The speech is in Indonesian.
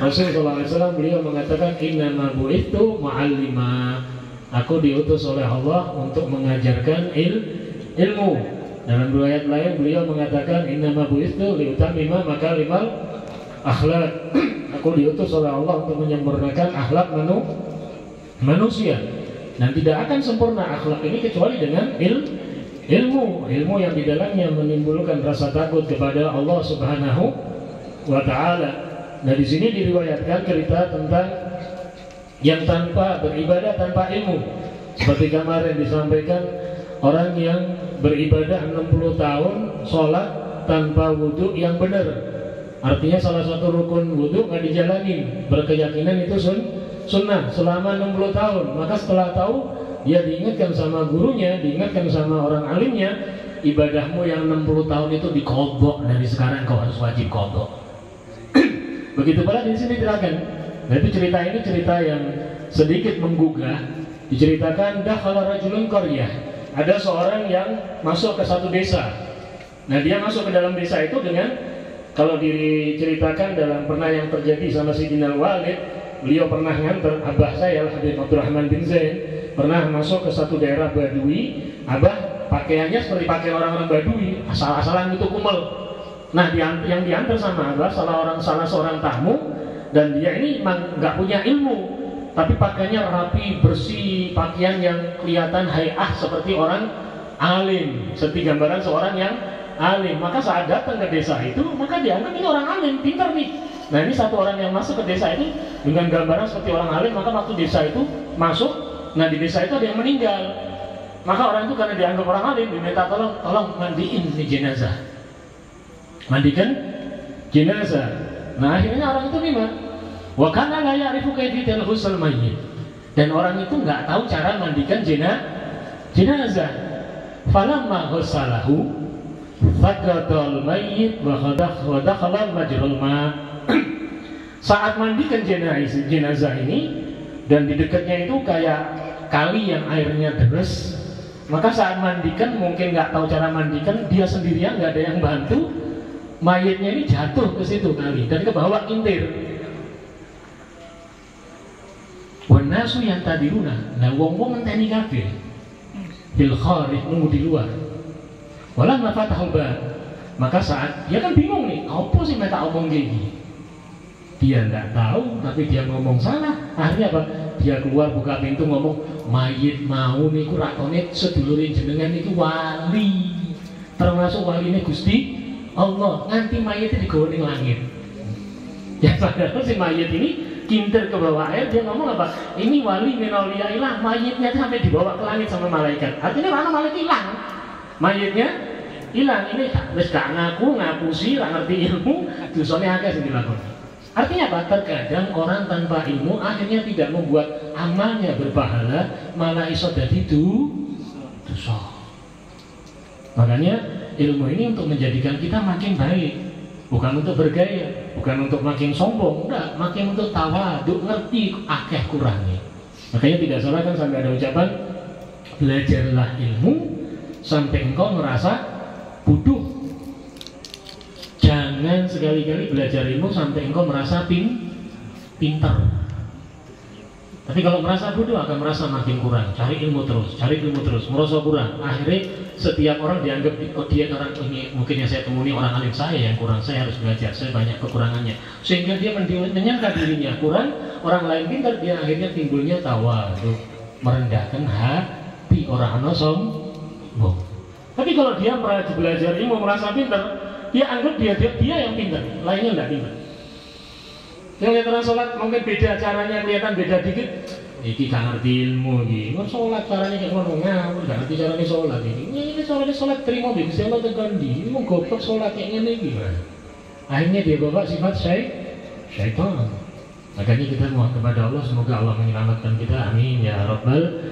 Rasul SAW beliau mengatakan innama bu'ithu mu'allima. Aku diutus oleh Allah untuk mengajarkan ilmu. Dalam riwayat lain beliau mengatakan innama bu'ithu liutamima makarimal akhlak. Aku diutus oleh Allah untuk menyempurnakan akhlak manusia. Dan tidak akan sempurna akhlak ini kecuali dengan ilmu yang di dalamnya menimbulkan rasa takut kepada Allah Subhanahu wa Ta'ala. Nah, di sini diriwayatkan cerita tentang yang tanpa beribadah tanpa ilmu. Seperti kemarin disampaikan orang yang beribadah 60 tahun sholat tanpa wudhu yang benar. Artinya salah satu rukun wudhu nggak dijalanin. Berkeyakinan itu sunnah selama 60 tahun. Maka setelah tahu, dia diingatkan sama gurunya, diingatkan sama orang alimnya, ibadahmu yang 60 tahun itu dikodok, dari sekarang kau harus wajib kodok. Begitu pula di sini diterangkan. Nah, itu cerita ini cerita yang sedikit menggugah. Diceritakan dakhala rajulun qaryah. Ada seorang yang masuk ke satu desa. Nah, dia masuk ke dalam desa itu dengan, kalau diceritakan dalam pernah yang terjadi sama Sayyidina Walid, beliau pernah nganter abah saya Habib Abdurrahman bin Zain, pernah masuk ke satu daerah Badui. Abah pakaiannya seperti pakai orang-orang Badui, asal-asalan itu kumel. Nah, yang diantar sama abah salah seorang tamu, dan dia ini memang nggak punya ilmu, tapi pakaiannya rapi, bersih, pakaian yang kelihatan hayah seperti orang alim, seperti gambaran seorang yang alim. Maka saat datang ke desa itu, maka dianggap ini orang alim, pintar nih. Nah, ini satu orang yang masuk ke desa itu dengan gambaran seperti orang alim. Maka waktu desa itu masuk, nah di desa itu ada yang meninggal. Maka orang itu karena dianggap orang alim, diminta tolong mandiin nih jenazah, mandikan jenazah. Nah, akhirnya orang itu memang wa kana la ya'rifu kayfiyatal ghusl mayyit, dan orang itu nggak tahu cara mandikan jenazah. Falamma ghussalahu faqadal mayyit wa dakhala majrul ma. Saat mandikan jenazah ini, dan di dekatnya itu kayak kali yang airnya deras, maka saat mandikan mungkin nggak tahu cara mandikan, dia sendirian nggak ada yang bantu, mayitnya ini jatuh ke situ kali dan ke bawah intir. Wanasu yang tadi luna, nah wong ngenteni kabeh fil kharij, nunggu di luar. Walam fatahul bab, maka saat dia kan bingung nih, apa sih mereka omong gini? Dia nggak tahu, tapi dia ngomong salah. Akhirnya apa? Dia keluar buka pintu ngomong, mayit mau niku rakone sedulurin jenengan itu wali, termasuk wali ini Gusti Allah, nganti mayitnya digawa ning langit. Ya padahal si mayit ini kintir ke bawah air, dia ngomong apa? Ini wali min auliyaillah, mayitnya sampai dibawa ke langit sama malaikat. Artinya mana malaikat hilang, mayitnya hilang. Ini wis gak ngapusi, gak ngerti ilmu, dosane akeh sing dilakoni. Artinya apa? Terkadang orang tanpa ilmu akhirnya tidak membuat amalnya berpahala, malah iso dadi dosa. Makanya ilmu ini untuk menjadikan kita makin baik, bukan untuk bergaya, bukan untuk makin sombong, enggak, makin untuk tawadhu, ngerti akeh kurangnya. Makanya tidak salah kan sampai ada ucapan, belajarlah ilmu sampai engkau merasa bodoh. Jangan sekali-kali belajar ilmu sampai engkau merasa pintar. Tapi kalau merasa bodoh akan merasa makin kurang. Cari ilmu terus, merasa kurang. Akhirnya setiap orang dianggap, oh dia orang ini, mungkin yang saya temui orang alim, saya yang kurang, saya harus belajar, saya banyak kekurangannya. Sehingga dia menyangka dirinya kurang, orang lain pintar, dia akhirnya timbulnya tawadhu, merendahkan hati, orang sombong. Tapi kalau dia belajar ilmu merasa pintar, dia anggap dia yang pintar, lainnya enggak pintar. Yang lihat orang sholat mungkin beda caranya, kelihatan beda dikit. Iki gak ngerti ilmu iki. Kok sholat caranya kayak ngono ngawur, gak ngerti caranya sholat iki. Ini caranya sholat terima di Gusti Allah tekan ndi. Wong goblok sholat kayak ngene iki. Akhirnya dia bawa sifat syaitan. Makanya kita mohon kepada Allah, semoga Allah menyelamatkan kita, amin ya rabbal